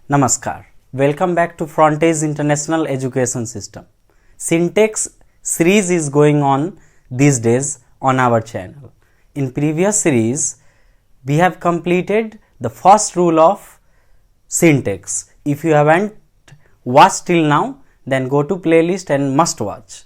Namaskar. Welcome back to Frontage International Education System. Syntax series is going on these days on our channel. In previous series, we have completed the first rule of syntax. If you haven't watched till now, then go to playlist and must watch.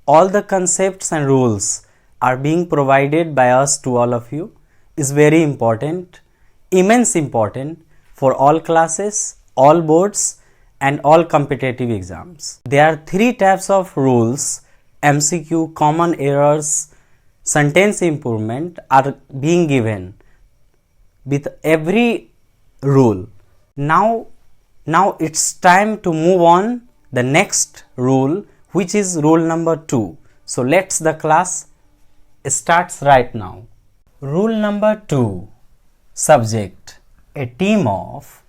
All the concepts and rules are being provided by us to all of you. Is very important, immense important for all classes, all boards and all competitive exams. There are three types of rules: MCQ, common errors, sentence improvement are being given with every rule. Now it's time to move on the next rule, which is rule number 2. So let's the class starts right now. Rule number 2. Subject: a team of,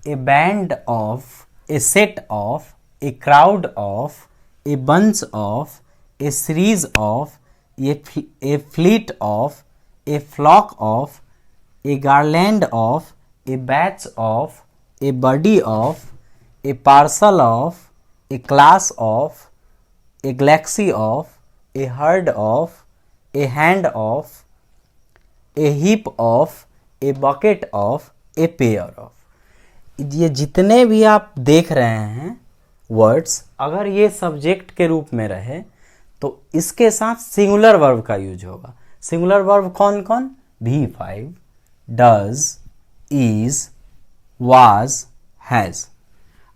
a band of, a set of, a crowd of, a bunch of, a series of, a fleet of, a flock of, a garland of, a batch of, a body of, a parcel of, a class of, a galaxy of, a herd of, a hand of, a heap of, a bucket of, a pair of. ये जितने भी आप देख रहे हैं words, अगर ये subject के रूप में रहे तो इसके साथ सिंगुलर वर्ब का यूज होगा. सिंगुलर वर्ब कौन कौन? V5, does, is, was, has.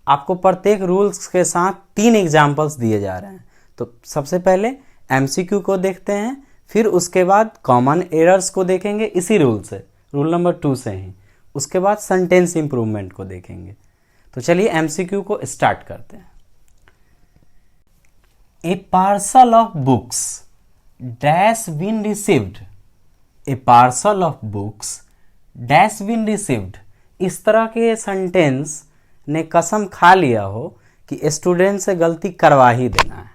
आपको प्रत्येक रूल्स के साथ 3 एग्जाम्पल्स दिए जा रहे हैं. तो सबसे पहले MCQ को देखते हैं, फिर उसके बाद कॉमन एरर्स को देखेंगे इसी रूल से, रूल नंबर 2 से ही. उसके बाद सेंटेंस इंप्रूवमेंट को देखेंगे. तो चलिए MCQ को स्टार्ट करते हैं. A parcel of books dash been received. A parcel of books dash been received. इस तरह के सेंटेंस ने कसम खा लिया हो कि स्टूडेंट से गलती करवा ही देना है.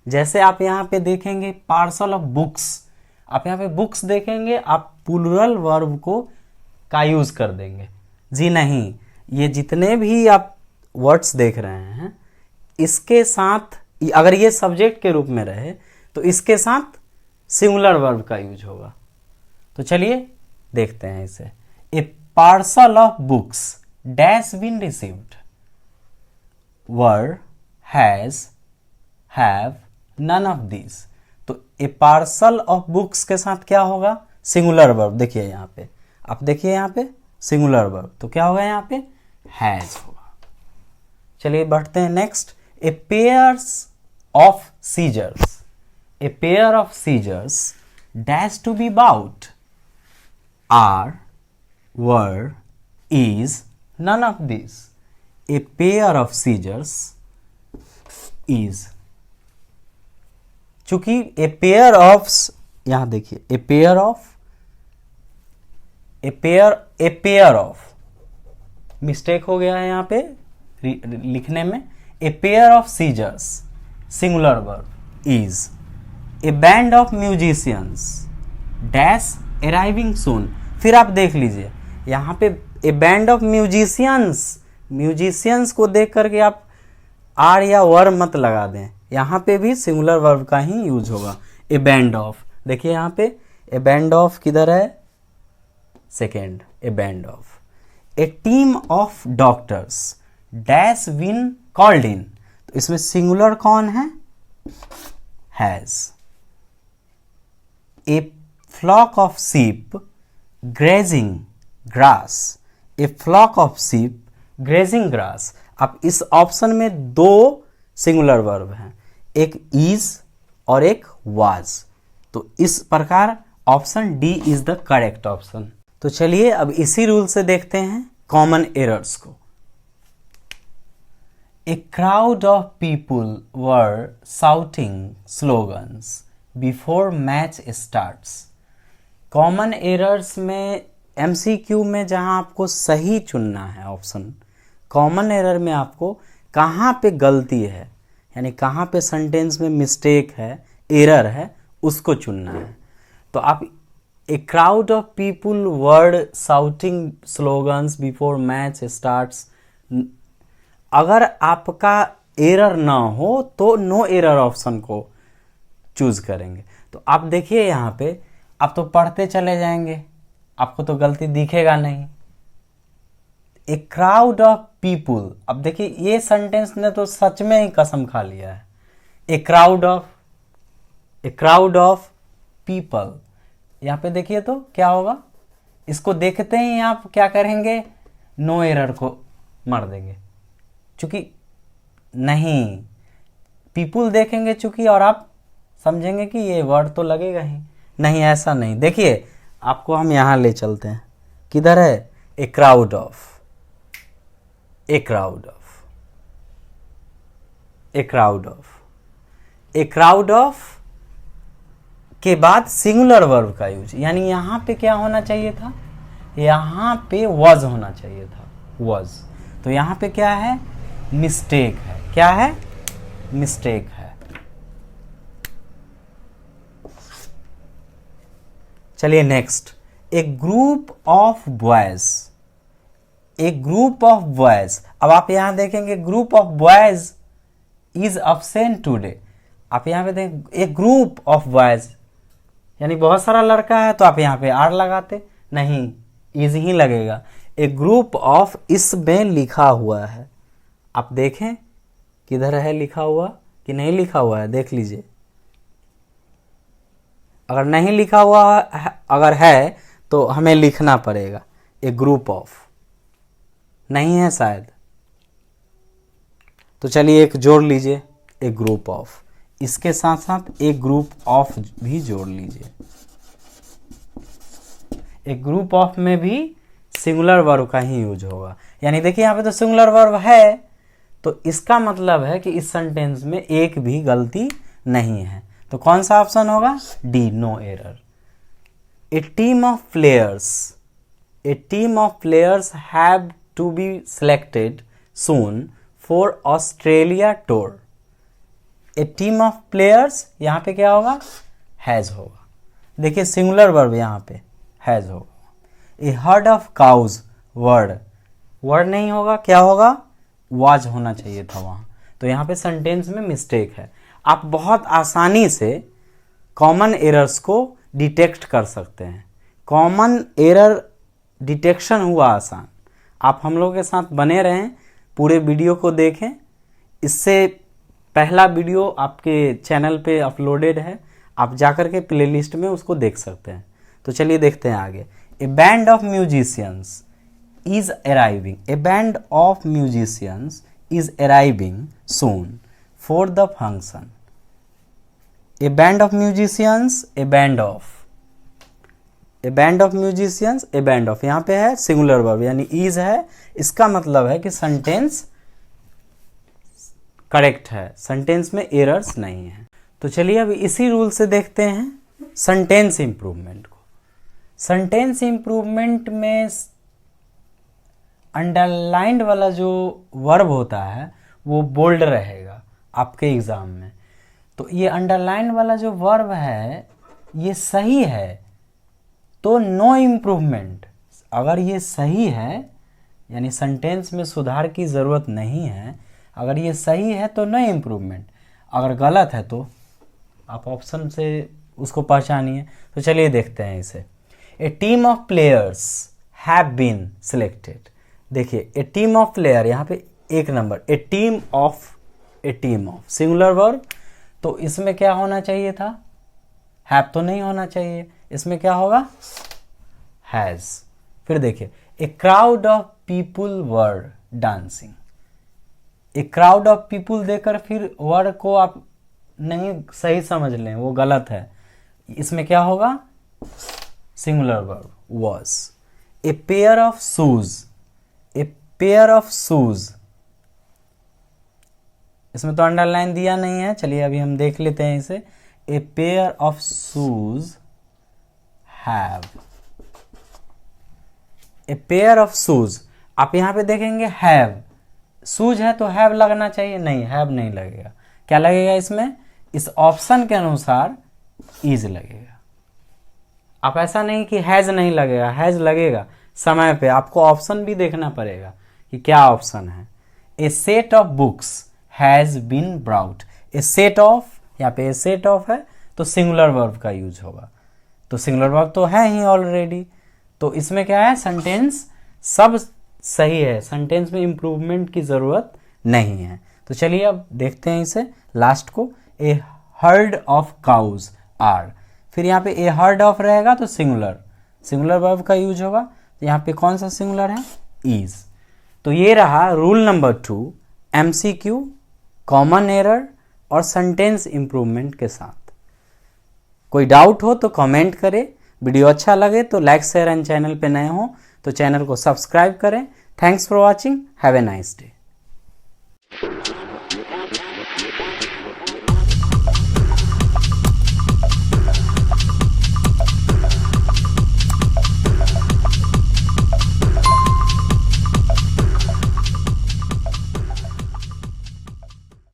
जैसे आप यहाँ पे देखेंगे पार्सल ऑफ बुक्स, आप यहाँ पे बुक्स देखेंगे, आप प्लूरल वर्ब को का यूज कर देंगे. जी नहीं, ये जितने भी आप वर्ड्स देख रहे हैं इसके साथ, अगर ये सब्जेक्ट के रूप में रहे तो इसके साथ सिंगुलर वर्ब का यूज होगा. तो चलिए देखते हैं इसे. A parcel of books dash been received. Were, has, have, none of this. तो ए पार्सल ऑफ बुक्स के साथ क्या होगा? Singular verb. देखिए यहाँ पे, आप देखिए यहाँ पे सिंगुलर वर्ब, तो क्या होगा यहाँ पे? हैज होगा. चलिए बढ़ते हैं next. A pairs of scissors. A pair of scissors dash to be bought. Are, were, is, none of this. A pair of scissors is. चूंकि ए पेयर ऑफ, यहां देखिए a pair of, a pair of, mistake हो गया है यहाँ पे लिखने में. A pair of scissors singular verb is. A band of musicians dash arriving soon. फिर आप देख लीजिए यहाँ पे a band of musicians, musicians को देख करके आप आर या वर मत लगा दें, यहाँ पे भी सिंगुलर वर्ब का ही यूज होगा. ए बैंड ऑफ, देखिए यहाँ पे ए बैंड ऑफ किधर है? Second, a band of. A team of doctors dash been called in. तो इसमें सिंगुलर कौन है? Has. A flock of sheep grazing grass. A flock of sheep grazing grass. अब इस ऑप्शन में 2 सिंगुलर वर्ब हैं, एक इज और एक वाज. तो इस प्रकार option D is the correct option. तो चलिए अब इसी रूल से देखते हैं कॉमन एरर्स को. A crowd of people were shouting slogans before match starts. Common errors में MCQ में जहां आपको सही चुनना है ऑप्शन, कॉमन एरर में आपको कहाँ पे गलती है, यानी कहाँ पे सेंटेंस में मिस्टेक है, एरर है, उसको चुनना है. तो आप A crowd of people were shouting slogans before match starts. अगर आपका एरर ना हो तो नो एरर ऑप्शन को चूज करेंगे। तो आप देखिए यहाँ पे, आप तो पढ़ते चले जाएंगे, आपको तो गलती दिखेगा नहीं। ए क्राउड ऑफ पीपुल, अब देखिए ये सेंटेंस ने तो सच में ही कसम खा लिया है। ए क्राउड ऑफ पीपल, यहाँ पे देखिए तो क्या होगा, इसको देखते ही आप क्या करेंगे, नो एरर को मार देंगे, चूंकि नहीं, पीपुल देखेंगे चूंकि, और आप समझेंगे कि ये वर्ड तो लगेगा ही नहीं। ऐसा नहीं, देखिए आपको हम यहां ले चलते हैं, किधर है, a crowd of, a crowd of, a crowd of, a crowd of के बाद सिंगुलर वर्ब का यूज, यानी यहां पे क्या होना चाहिए था, यहां पे was होना चाहिए था, was। तो यहां पे क्या है, मिस्टेक है, क्या है, मिस्टेक है। चलिए next, A group of boys, A group of boys. अब आप यहां देखेंगे group of boys is absent today, आप यहां पे देखें ए ग्रुप ऑफ बॉयज, यानी बहुत सारा लड़का है, तो आप यहां पे आर लगाते, नहीं, इज ही लगेगा। ए ग्रुप ऑफ इसमें लिखा हुआ है, आप देखें किधर है लिखा हुआ कि नहीं लिखा हुआ है, देख लीजिए। अगर नहीं लिखा हुआ है, अगर है तो हमें लिखना पड़ेगा, ए ग्रुप ऑफ, नहीं है शायद, तो चलिए एक जोड़ लीजिए, ए ग्रुप ऑफ, इसके साथ साथ ए ग्रुप ऑफ भी जोड़ लीजिए। ए ग्रुप ऑफ में भी सिंगुलर वर्ब का ही यूज होगा, यानी देखिए यहाँ पे तो सिंगुलर वर्ब है, तो इसका मतलब है कि इस सेंटेंस में एक भी गलती नहीं है। तो कौन सा ऑप्शन होगा, D, no error. A team of players, a team of players have to be selected soon for Australia tour. A team of players, यहाँ पे क्या होगा, हैज होगा, देखिए सिंगुलर वर्ब यहाँ पे हैज होगा। ए हर्ड ऑफ काउज, वर्ड नहीं होगा, क्या होगा, वाज होना चाहिए था वहां, तो यहाँ पे सेंटेंस में मिस्टेक है। आप बहुत आसानी से कॉमन एरर्स को डिटेक्ट कर सकते हैं, कॉमन एरर डिटेक्शन हुआ आसान। आप हम लोग के साथ बने रहें, पूरे वीडियो को देखें, इससे पहला वीडियो आपके चैनल पे अपलोडेड है, आप जाकर के प्लेलिस्ट में उसको देख सकते हैं। तो चलिए देखते हैं आगे। ए band of musicians is arriving, a band of musicians is arriving soon for the function। a band of musicians, a band of, a band of musicians, a band of, यहाँ पे है सिंगुलर वर्ब यानी is है, इसका मतलब है कि sentence correct है, सेंटेंस में एरर्स नहीं है। तो चलिए अब इसी रूल से देखते हैं सेंटेंस इंप्रूवमेंट को। सेंटेंस इंप्रूवमेंट में अंडरलाइंड वाला जो वर्ब होता है वो बोल्ड रहेगा आपके एग्जाम में। तो ये अंडरलाइन वाला जो वर्ब है ये सही है तो नो इम्प्रूवमेंट, अगर ये सही है यानी सेंटेंस में सुधार की ज़रूरत नहीं है, अगर ये सही है तो नो इम्प्रूवमेंट, अगर गलत है तो आप ऑप्शन से उसको पहचानिए। तो चलिए देखते हैं इसे। A team of players have been selected, देखिए ए टीम ऑफ प्लेयर, यहाँ पे एक number, a team of singular verb, तो इसमें क्या होना चाहिए था, हैव तो नहीं होना चाहिए, इसमें क्या होगा, हैज। फिर देखिए a crowd of people were dancing, a crowd of people देकर फिर वर्ड को आप नहीं सही समझ लें, वो गलत है, इसमें क्या होगा, singular verb was. A pair of shoes, A pair of shoes, इसमें तो अंडरलाइन दिया नहीं है, चलिए अभी हम देख लेते हैं इसे। ए pair of shoes have, A pair of shoes, आप यहां पे देखेंगे हैव, शूज है तो हैव लगना चाहिए, नहीं हैव नहीं लगेगा, क्या लगेगा इसमें, इस ऑप्शन के अनुसार इज लगेगा। आप ऐसा नहीं कि हैज नहीं लगेगा, हैज लगेगा, समय पे आपको ऑप्शन भी देखना पड़ेगा कि क्या ऑप्शन है। A set of books has been brought. A set of, यहाँ पे ए सेट ऑफ है तो सिंगुलर वर्ब का यूज होगा, तो सिंगुलर वर्ब तो है ही ऑलरेडी, तो इसमें क्या है, सेंटेंस सब सही है, सेंटेंस में इंप्रूवमेंट की जरूरत नहीं है। तो चलिए अब देखते हैं इसे लास्ट को। ए हर्ड ऑफ काउज आर, फिर यहाँ पे ए हर्ड ऑफ रहेगा तो सिंगुलर वर्ब का यूज होगा, तो यहाँ पे कौन सा सिंगुलर है, इज। तो ये रहा rule number 2 MCQ, common error और सेंटेंस इंप्रूवमेंट के साथ। कोई डाउट हो तो कमेंट करें, वीडियो अच्छा लगे तो लाइक शेयर एंड चैनल पे नए हो तो चैनल को सब्सक्राइब करें। Thanks for watching, have a nice day.